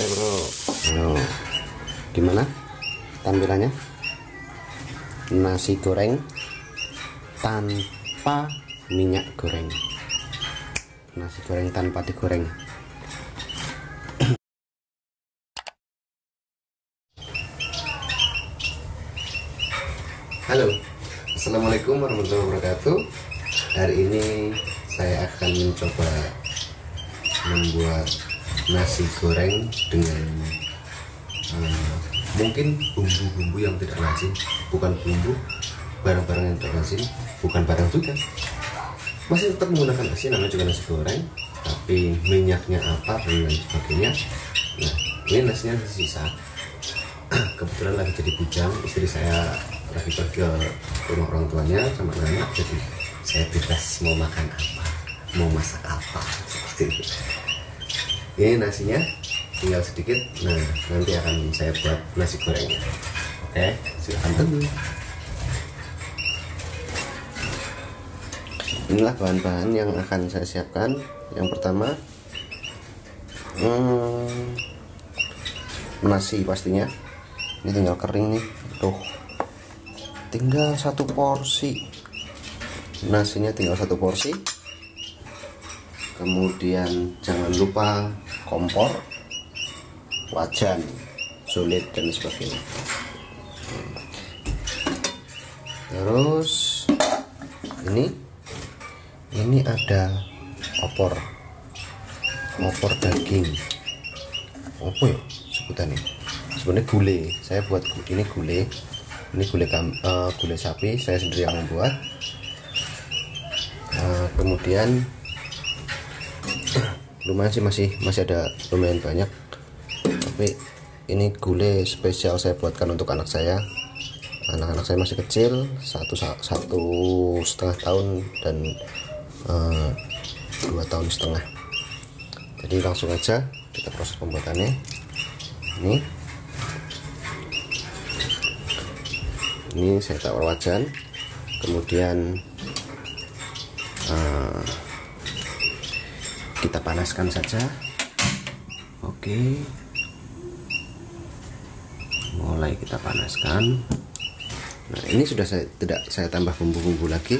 bro. Halo. Gimana tampilannya? Nasi goreng tanpa minyak goreng. Nasi goreng tanpa digoreng. Halo, assalamualaikum warahmatullahi wabarakatuh. Hari ini saya akan mencoba membuat nasi goreng dengan mungkin bumbu-bumbu yang tidak lazim, bukan bumbu, barang-barang yang tidak lazim, bukan barang juga, masih tetap menggunakan nasi, namanya juga nasi goreng, tapi minyaknya apa dan lain sebagainya. Nah, ini nasinya sisa. Kebetulan lagi jadi bujang, istri saya lagi pergi ke rumah orang tuanya sama anak, jadi saya bebas mau makan apa, mau masak apa, seperti itu. Ini nasinya tinggal sedikit. Nah, nanti akan saya buat nasi gorengnya. Oke, silahkan tunggu. Inilah bahan-bahan yang akan saya siapkan. Yang pertama, nasi pastinya. Ini tinggal kering nih, tuh. Tinggal 1 porsi. Nasinya tinggal 1 porsi. Kemudian jangan lupa kompor, wajan, sulit dan sebagainya. Terus ini ada opor daging. Apa ya sebutannya? Sebenarnya gulai. Saya buat ini gulai. Ini gulai sapi. Saya sendiri yang membuat. Kemudian lumayan sih, masih ada lumayan banyak. Tapi ini gulai spesial saya buatkan untuk anak saya. Anak-anak saya masih kecil, satu setengah tahun dan 2,5 tahun. Jadi langsung aja kita proses pembuatannya. Ini saya taruh wajan, kemudian kita panaskan saja. Oke, mulai kita panaskan. Nah, ini sudah tidak saya tambah bumbu-bumbu lagi.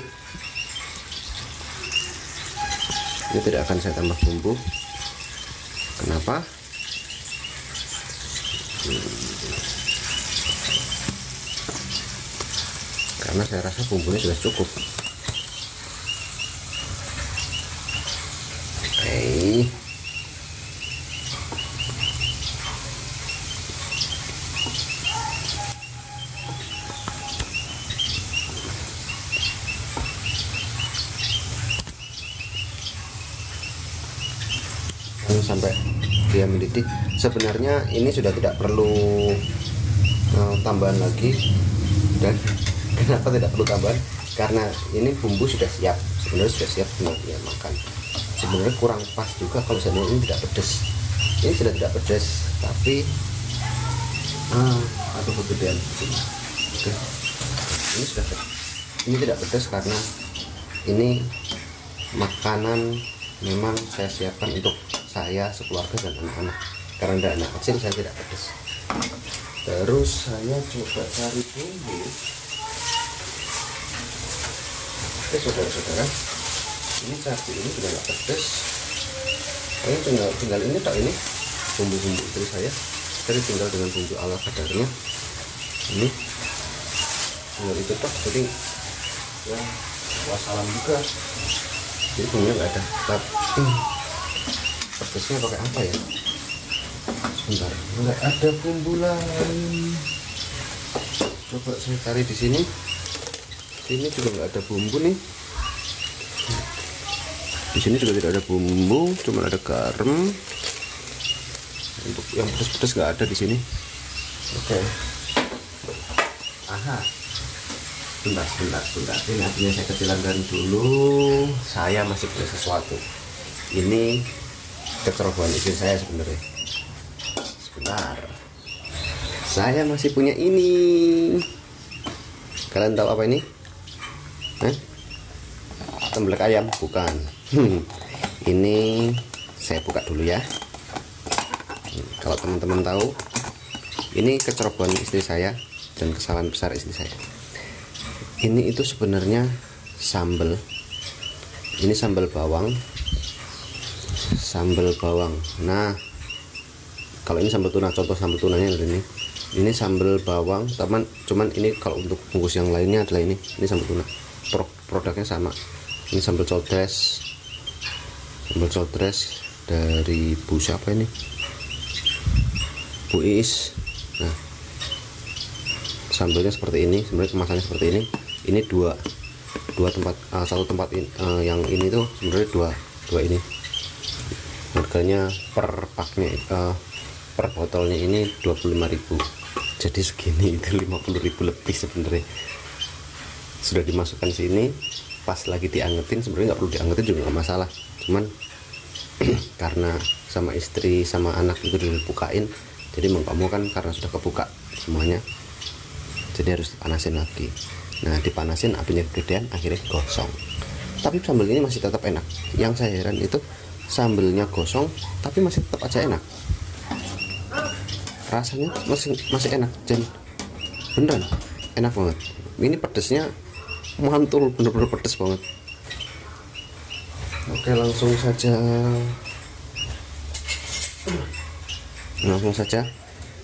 Ini tidak akan saya tambah bumbu. Kenapa? Karena saya rasa bumbunya sudah cukup. Oke. Sampai dia mendidih. Sebenarnya ini sudah tidak perlu tambahan lagi. Dan kenapa tidak perlu tambahan? Karena ini bumbu sudah siap. Sebenarnya sudah siap untuk dia makan. Sebenarnya kurang pas juga kalau saya ini tidak pedas. Ini sudah tidak pedas, tapi atau kegedean. Oke. Ini tidak pedas karena ini makanan memang saya siapkan untuk saya, sekeluarga dan anak-anak. Karena ada anak kecil, saya tidak pedas. Terus saya coba cari bumbu. Oke, saudara-saudara, ini cabai ini sudah nggak pedas. Saya tinggal ini tak, ini bumbu-bumbu istri saya. Jadi tinggal dengan bumbu ala kadarnya. Ini tinggal itu tak, jadi ya wassalam juga. Jadi bumbunya nggak ada. Tapi pedasnya pakai apa ya? Sebentar, nggak ada bumbu lain. Coba saya cari di sini. Sini juga nggak ada bumbu nih. Di sini juga tidak ada bumbu, cuma ada garam. Untuk yang pedas-pedas nggak ada di sini. Oke. Aha. Bentar. Ini artinya saya kecilkan dulu. Saya masih punya sesuatu. Ini kecerobohan istri saya sebenarnya. Sebentar. Saya masih punya ini. Kalian tahu apa ini? Temblek ayam? Bukan. Ini saya buka dulu ya. Kalau teman-teman tahu, ini kecerobohan istri saya dan kesalahan besar istri saya. Ini itu sebenarnya sambal. Ini sambal bawang. Nah, kalau ini sambal tuna, contoh sambal tunanya ini. Ini sambal bawang, cuman ini kalau untuk bungkus yang lainnya adalah ini sambal tuna. Produknya sama. Ini sambal codres. Dari Bu siapa ini? Bu Iis. Nah, sambalnya seperti ini, sebenarnya kemasannya seperti ini. Ini dua tempat, satu tempat yang ini tuh sebenarnya dua ini. Harganya per paknya, per botolnya ini 25.000. Jadi segini itu 50.000 lebih sebenarnya. Sudah dimasukkan sini, pas lagi diangetin, sebenarnya nggak perlu diangetin juga nggak masalah. Cuman karena sama istri sama anak itu dibukain, jadi mau kamu kan karena sudah kebuka semuanya, jadi harus dipanasin lagi. Nah, dipanasin apinya kegedean, akhirnya gosong. Tapi sambal ini masih tetap enak. Yang saya heran itu sambelnya gosong tapi masih tetap aja enak. Rasanya masih enak, dan beneran enak banget. Ini pedesnya mantul, bener-bener pedes banget. Oke, langsung saja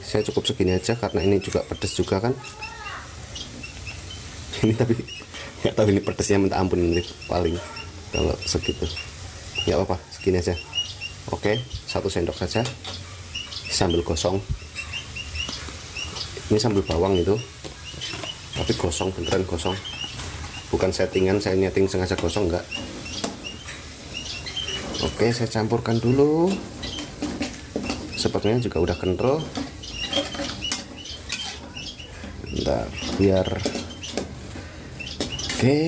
saya cukup segini aja karena ini juga pedes juga kan. Ini tapi nggak tahu ini pedesnya minta ampun, nanti paling kalau segitu nggak apa-apa, segini aja. Oke, 1 sendok saja sambal gosong. Ini sambal bawang itu, tapi gosong, beneran gosong, bukan settingan saya nyeting sengaja gosong, enggak. Oke, saya campurkan dulu. Sepertinya juga udah kental. Bentar, biar oke.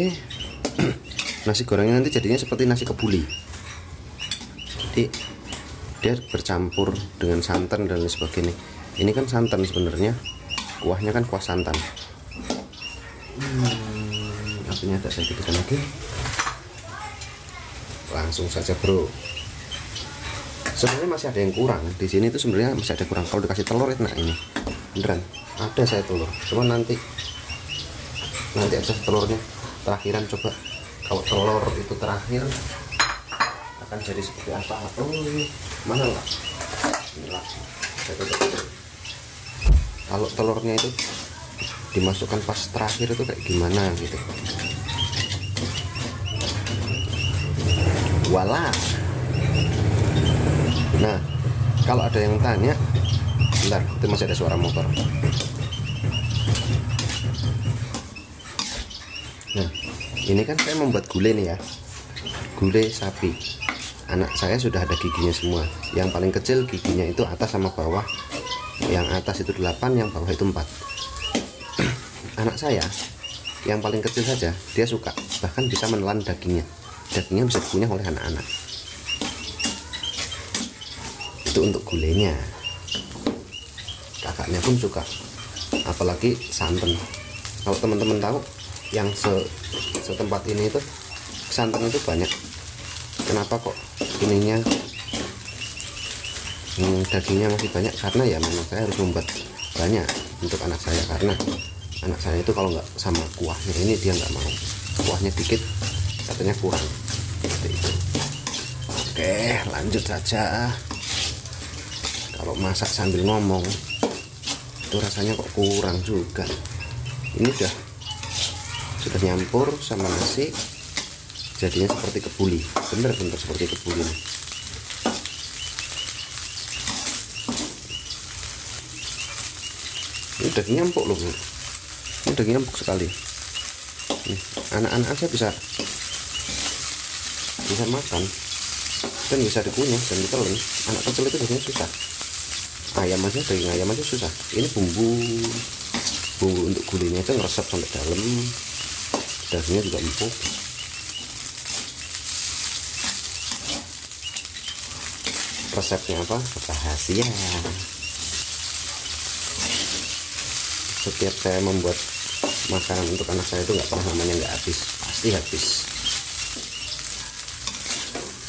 Nasi gorengnya nanti jadinya seperti nasi kebuli. Jadi dia bercampur dengan santan dan lain sebagainya. Ini kan santan sebenarnya, kuahnya kan kuah santan. Apinya agak saya kecilkan lagi. Langsung saja bro. Sebenarnya masih ada yang kurang di sini, itu sebenarnya masih ada kurang. Kalau dikasih telur itu, nah ini beneran ada saya telur, cuman nanti aja telurnya terakhiran. Coba kalau telur itu terakhir akan jadi seperti apa? Oh, mana lah? Inilah. Kalau telurnya itu dimasukkan pas terakhir itu kayak gimana gitu. Wala. Nah, kalau ada yang tanya, bentar, itu masih ada suara motor. Nah, ini kan saya membuat gulai nih ya, gulai sapi. Anak saya sudah ada giginya semua. Yang paling kecil giginya itu atas sama bawah. Yang atas itu 8, yang bawah itu 4. Anak saya yang paling kecil saja dia suka, bahkan bisa menelan dagingnya. Dagingnya bisa dikunyah oleh anak-anak. Itu untuk gulainya. Kakaknya pun suka, apalagi santan. Kalau teman-teman tahu, yang setempat ini itu santan itu banyak. Kenapa kok ininya dagingnya masih banyak? Karena ya memang saya harus membuat banyak untuk anak saya, karena anak saya itu kalau nggak sama kuahnya ini dia nggak mau. Kuahnya dikit katanya kurang, seperti itu. Oke, lanjut saja. Kalau masak sambil ngomong itu rasanya kok kurang juga. Ini sudah nyampur sama nasi, jadinya seperti kebuli, bener-bener seperti kebuli nih. Ini dagingnya empuk loh, ini dagingnya empuk sekali. Nih, anak-anak aja bisa makan dan bisa dikunyah dan ditelan. Anak kecil itu dagingnya susah. Ayam aja, daging ayam aja susah. Ini bumbu untuk gulainya aja ngeresep sampai dalam. Dagingnya juga empuk. Resepnya apa? Rahasia. Setiap saya membuat makanan untuk anak saya itu nggak pernah namanya nggak habis, pasti habis.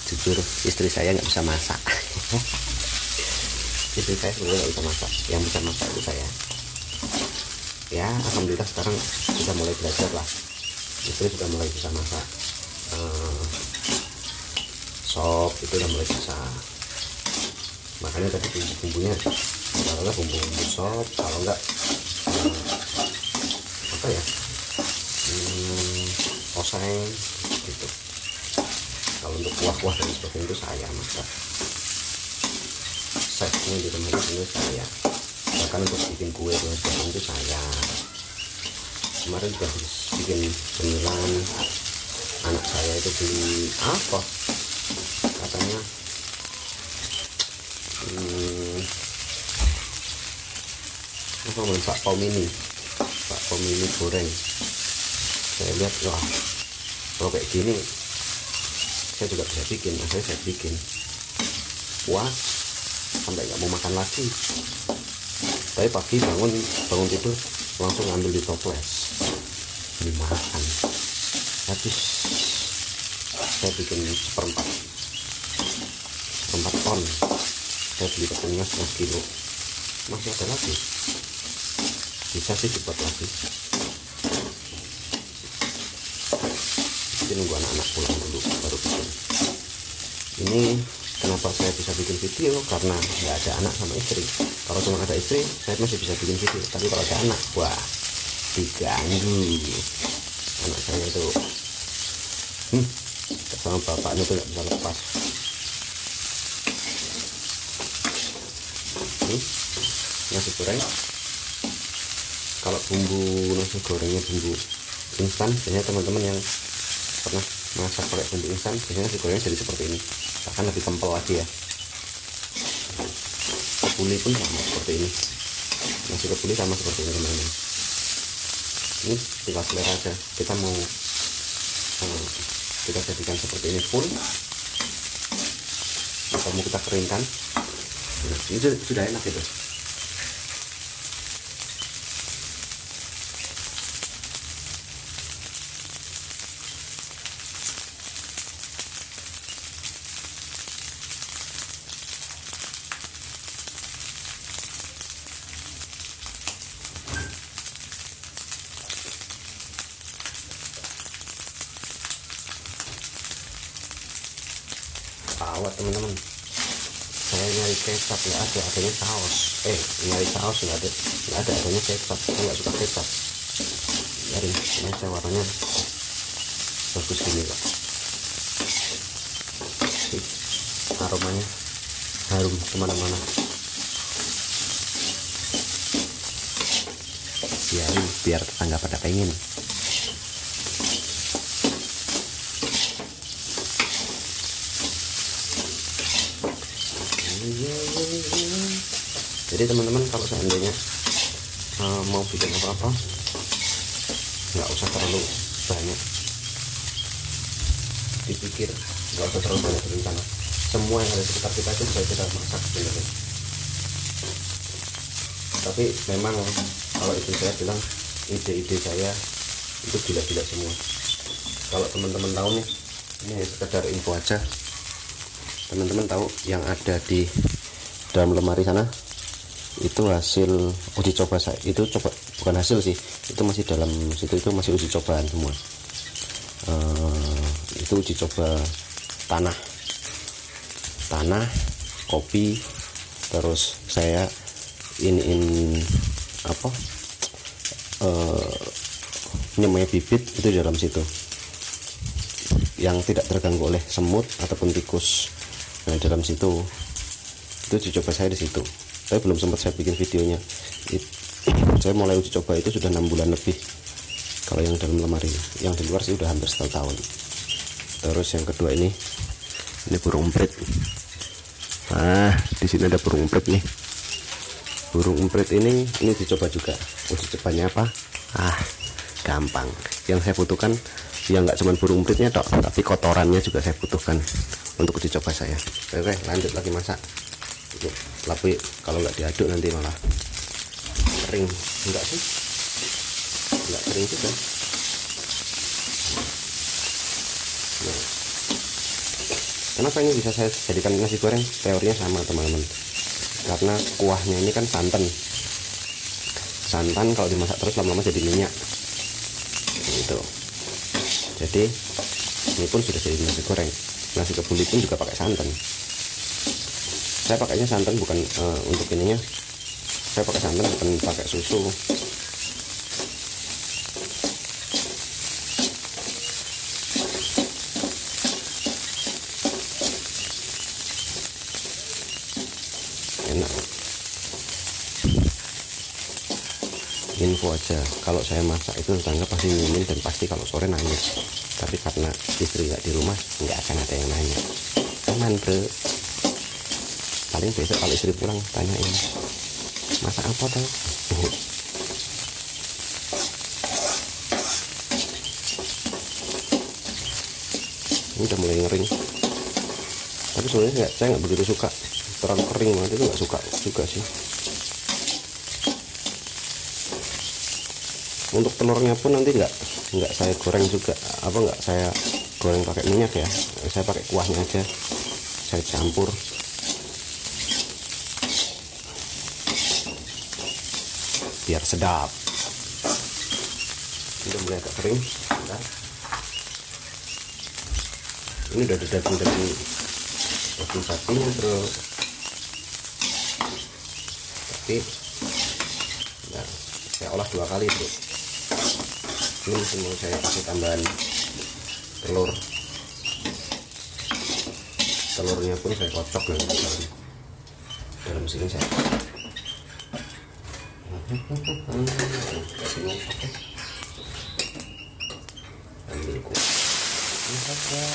Jujur, istri saya nggak bisa masak. istri saya sebenarnya nggak bisa masak, yang bisa masak itu saya. Ya alhamdulillah sekarang sudah mulai belajar lah, istri sudah mulai bisa masak. Sop itu udah mulai bisa, makanya tadi bumbu-bumbunya kalau bumbu-bumbu sop, kalau enggak apa ya, oseng gitu. Kalau untuk kuah-kuah dan sebagainya itu saya masak, chefnya di rumah ini saya. Bahkan untuk bikin kue dan sebagainya itu saya. Kemarin juga bikin cemilan, anak saya itu beli apa katanya, bakpao mini goreng. Saya lihat, wah kalau kayak gini saya juga bisa bikin. Akhirnya saya bikin, puas sampai nggak mau makan lagi. Tapi pagi bangun tidur langsung ambil di toples dimakan, habis. Saya bikin seperempat ton, saya beli tepungnya 1 kilo, masih ada lagi, bisa sih dibuat lagi. Jadi nunggu anak-anak pulang dulu baru bikin. Ini kenapa saya bisa bikin video, karena nggak ada anak sama istri. Kalau cuma ada istri saya masih bisa bikin video, tapi kalau ada anak, wah diganggu. Anak saya itu sama bapaknya tuh nggak bisa lepas. Ini nasi goreng. Kalau bumbu nasi gorengnya bumbu instan, biasanya teman-teman yang pernah masak pakai bumbu instan, biasanya nasi gorengnya jadi seperti ini, bahkan lebih kental lagi ya. Kebuli pun sama seperti ini, nasi kebuli sama seperti ini teman-teman. Ini tinggal selera aja, kita mau kita jadikan seperti ini full atau mau kita keringkan. Nah, ini sudah enak gitu. Awat teman-teman, saya nyari kecap nggak ada, adanya saus. Nyari saus nggak ada, adanya kecap. Saya nggak suka kecap. Dari ini saya warnanya bagus gini kok, aromanya harum kemana-mana. Biar tetangga pada pengen. Jadi teman-teman kalau seandainya mau bikin apa-apa, nggak usah terlalu banyak dipikir, nggak usah terlalu banyak berencana. Semua yang ada di sekitar kita itu bisa kita masak sebenarnya. Tapi memang kalau itu saya bilang, ide-ide saya itu gila-gila semua. Kalau teman-teman tahu nih, ini sekedar info aja. Teman-teman tahu yang ada di dalam lemari sana itu hasil uji coba saya. Itu bukan hasil sih, itu masih dalam situ, itu masih uji cobaan semua. Itu uji coba tanah, kopi, terus saya iniin apa, nyemai bibit itu di dalam situ yang tidak terganggu oleh semut ataupun tikus. Nah, dalam situ itu uji coba saya di situ. Tapi belum sempat saya bikin videonya. Saya mulai uji coba itu sudah 6 bulan lebih. Kalau yang dalam lemari, yang di luar sih udah hampir 1 tahun. Terus yang kedua ini burung emprit. Nah, di sini ada burung emprit nih. Burung emprit ini dicoba juga. Uji cobanya apa? Gampang. Yang saya butuhkan ya nggak cuma burung empritnya tok, tapi kotorannya juga saya butuhkan untuk uji coba saya. Oke, lanjut lagi masak. Tapi kalau nggak diaduk nanti malah kering. Enggak sih, nggak kering juga. Nah, kenapa ini bisa saya jadikan nasi goreng? Teorinya sama teman-teman. karena kuahnya ini kan santan kalau dimasak terus lama-lama jadi minyak gitu. Jadi ini pun sudah jadi nasi goreng. Nasi kebuli pun juga pakai santan. Saya pakainya santan bukan untuk ininya, saya pakai santan bukan pakai susu. Enak. Info aja, kalau saya masak itu tetangga pasti ngomongin dan pasti kalau sore nanya. Tapi karena istri nggak di rumah, nggak akan ada yang nanya. Aman bro. Paling besok kalau istri pulang tanyain masak apa tau. Ini udah mulai ngering. Tapi sebenarnya saya nggak begitu suka terlalu kering banget, itu nggak suka juga sih. Untuk telurnya pun nanti nggak saya goreng juga, nggak saya goreng pakai minyak ya, saya pakai kuahnya aja, saya campur. Biar sedap. Ini udah mulai agak kering. Bentar. Ini udah ada daging sapinya bro. Tapi bentar, saya olah 2 kali bro. Ini masih mau saya kasih tambahan telurnya pun saya kocok nanti dalam sini saya ambil kuah ini saja.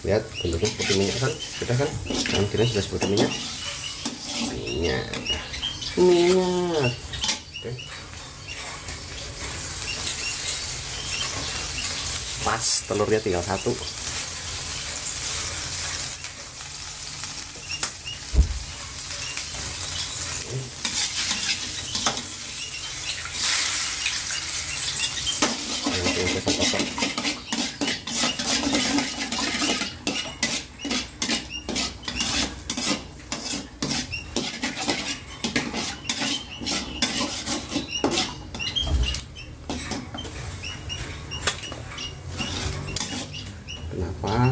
Lihat bentuknya seperti minyak kan, sudah kan, yang kira sudah seperti minyak. Oke. Pas, telurnya tinggal 1. Kenapa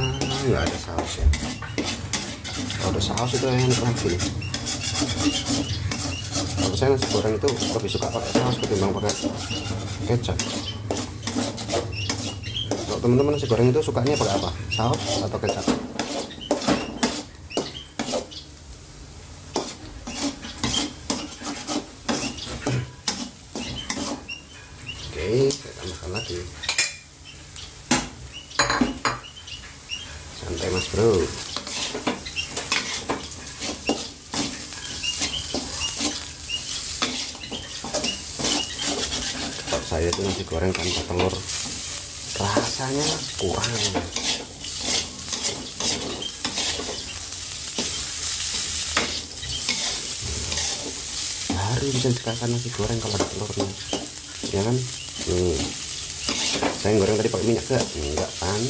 nggak ada saus ya? Kalau ada saus itu yang enak lagi. Kalau saya nasi goreng itu lebih suka pakai saus ketimbang pakai kecap. Kalau teman-teman nasi goreng itu sukanya pakai apa? Saus atau kecap? Oke, saya tambahkan lagi. Santai mas bro. Kalau saya itu nasi goreng tanpa telur rasanya kurang. Baru bisa dikatakan nasi goreng kalau ada telurnya, ya kan? Saya goreng tadi pakai minyak gak? Enggak kan?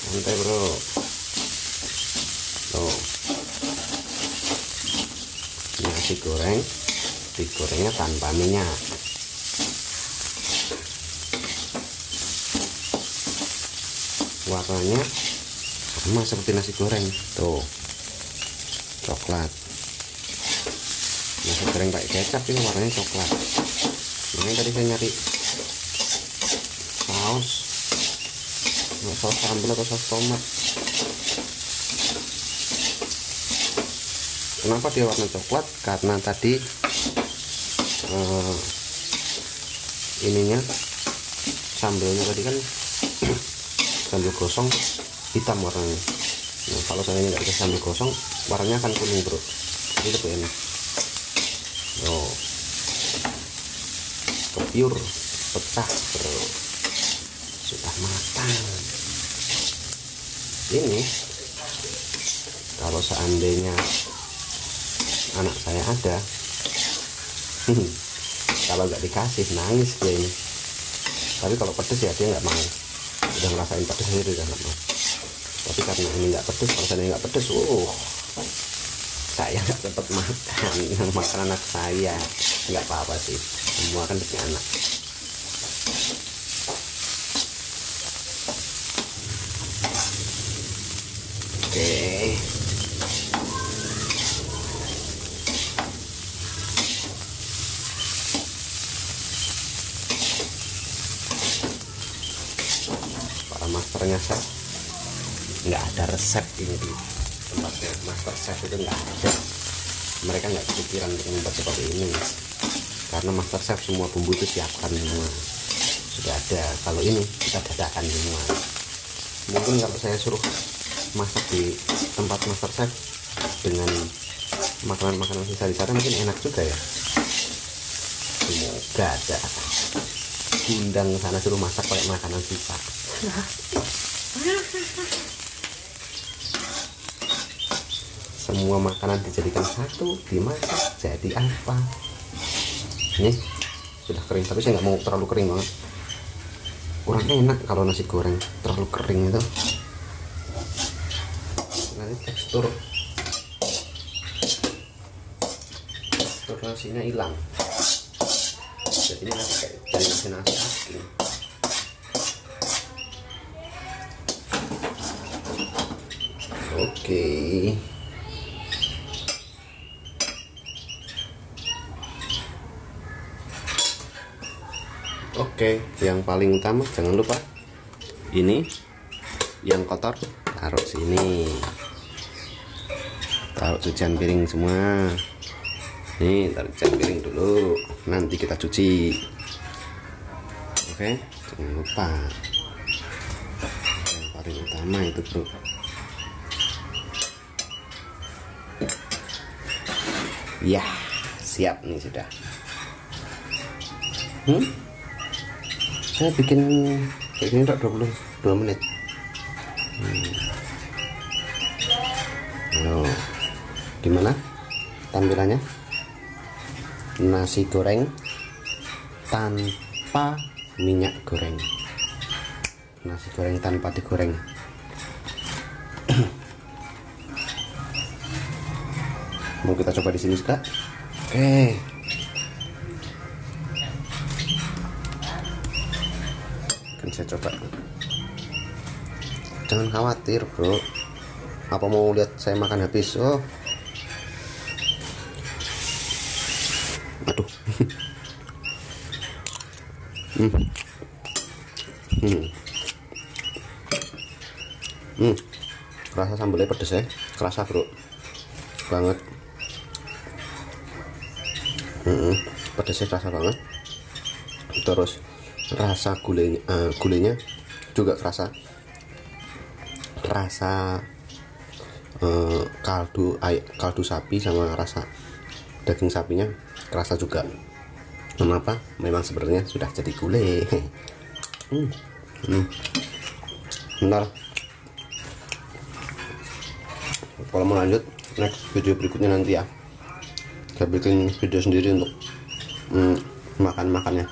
Santai bro. Tuh, nasi goreng digorengnya tanpa minyak. Warnanya sama seperti nasi goreng. Tuh, coklat. Nasi goreng pakai kecap ini warnanya coklat. Makanya tadi saya nyari saus sambal atau saus tomat. Kenapa dia warna coklat? Karena tadi ininya sambalnya tadi kan sambal gosong hitam warnanya. Nah, kalau saya nggak pakai sambal gosong warnanya akan kuning bro, jadi lebih enak. Kepiur pecah bro. sudah matang. Ini kalau seandainya anak saya ada, kalau nggak dikasih nangis dia ini. Tapi kalau pedes ya dia nggak mau, udah ngerasain pedes sendiri udah nggak mau. Tapi karena ini nggak pedes, kalau saya nggak pedes, saya nggak dapat makan anak saya. Nggak apa-apa sih, semua kan demi anak. Oke. Para masternya chef nggak ada resep ini di tempatnya. Master chef itu nggak ada, mereka nggak kepikiran untuk membuat seperti ini, karena master chef semua bumbu itu siapkan semua, sudah ada. Kalau ini kita dadakan semua. Mungkin kalau saya suruh masak di tempat master chef dengan makanan-makanan sisa di sana mungkin enak juga ya. Semoga ada undang ke sana suruh masak pakai makanan sisa. Semua makanan dijadikan satu, dimasak jadi apa? Ini sudah kering, tapi saya nggak mau terlalu kering banget. Kurang enak kalau nasi goreng terlalu kering itu. Nanti tekstur nasinya hilang. Jadinya nanti kayak jadi nasi asli. Oke. Oke, yang paling utama jangan lupa ini yang kotor taruh sini, taruh cucian piring semua. Nih, taruh cucian piring dulu, nanti kita cuci. Oke, jangan lupa yang paling utama itu, bro. Ya, siap nih sudah. Saya bikin kayak gini tak 22 menit. Gimana tampilannya? Nasi goreng tanpa minyak goreng. Nasi goreng tanpa digoreng. Mau kita coba di sini juga. Oke. Saya coba. Jangan khawatir, bro. Apa mau lihat saya makan habis? Oh, aduh. Rasa sambelnya pedes ya, kerasa, bro, banget. Pedesnya kerasa banget. Terus rasa gulenya juga kerasa. Rasa kaldu sapi sama rasa daging sapinya kerasa juga. Kenapa? Memang sebenarnya sudah jadi gulai. Bentar, kalau mau lanjut next video berikutnya nanti ya, saya bikin video sendiri untuk makannya.